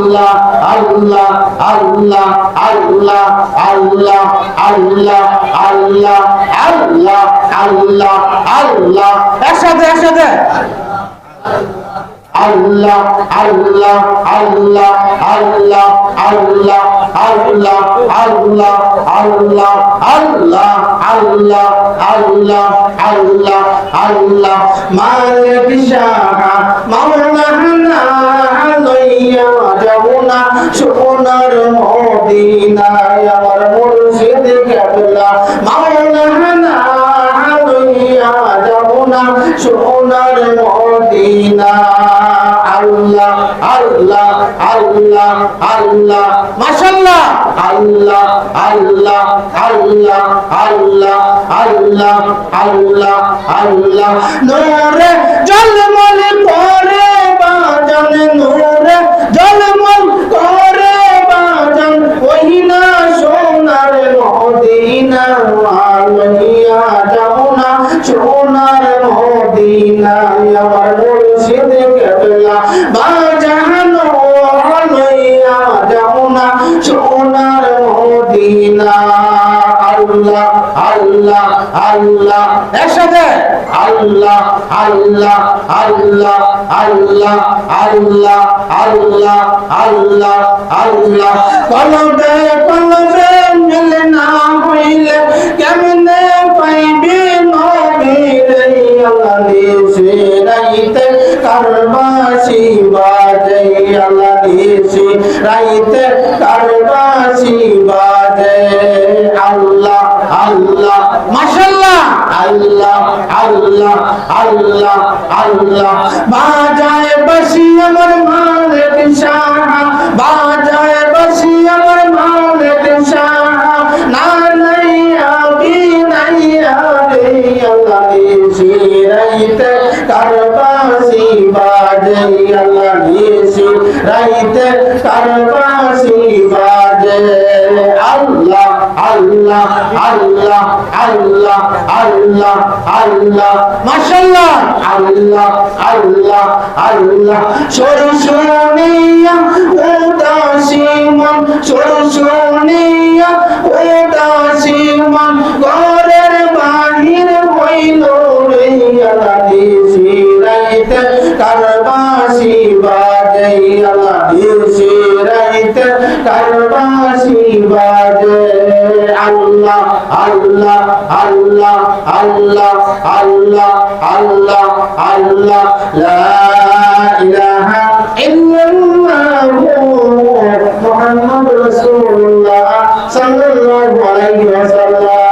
আল্লাহ আল্লাহ আল্লাহ আল্লাহ আল্লাহ আল্লাহ আল্লাহ আল্লাহ আল্লাহ আল্লাহ একসাথে আল্লাহ আল্লাহ আল্লাহ আল্লাহ আল্লাহ আল্লাহ আল্লাহ আল্লাহ আল্লাহ আল্লাহ আল্লাহ আল্লাহ আল্লাহ মালিক শাহ মাওলানা লইয়া যাবনা সোনার মদিনায় আমার মুর্শিদ কেবলা মাওলানা লইয়া যাবনা সোনার মদিনা আল্লাহ আল্লাহ আল্লাহ আল্লাহ মাশাআল্লাহ আল্লাহ আল্লাহ আল্লাহ আল্লাহ আল্লাহ আল্লাহ আল্লাহ নূরে জলমল করে বাজান নূরে জলমল করে বাজান ওই না সোনার মদিনা আলহিয়া যাবনা সোনার মদিনা আমার মুর্শিদ কেবলা বাজানো লইয়া যাবনা সোনার মদিনা আল্লাহ আল্লাহ আল্লাহ একসাথে আল্লাহ আল্লাহ আল্লাহ আল্লাহ আল্লাহ আল্লাহ আল্লাহ আল্লাহ কলবে কলবে মিলে না হইলে কেমনে পাইবে নবীরে আল্লাহ নিশে রাইতে কারবাসি বাজে আল্লাহ নিশে রাইতে কারবাসি বাজে আল্লাহ আল্লাহ মাশাআল্লাহ আল্লাহ আল্লাহ আল্লাহ আল্লাহ বাজায় বাঁশি আমার মালিক শাহ বাজায় বাঁশি আমার মালিক শাহ না নাইয়া বিনাইয়া রে আল্লাহ নিশি রাইতে কারবাসি বাজে আল্লাহ নিশি রাইতে কারবাসি বাজে আল্লাহ আল্লাহ আল্লাহ আল্লাহ আল্লাহ আল্লাহ মাশাআল্লাহ আল্লাহ আল্লাহ আল্লাহ সরসনিয়া উদাসী মন সরসনিয়া উদাসী মন ঘরের বাহির হইল রে আল্লাহ নিশি রাইতে কারবাসি বাজে আল্লাহ নিশি রাইতে কারবাসি বাজে আল্লাহ আল্লাহ আল্লাহ আল্লাহ আল্লাহ আল্লাহ আল্লাহ লা ইলাহা ইল্লাল্লাহ মুহাম্মাদুর রাসূলুল্লাহ সাল্লাল্লাহু আলাইহি ওয়াসাল্লাম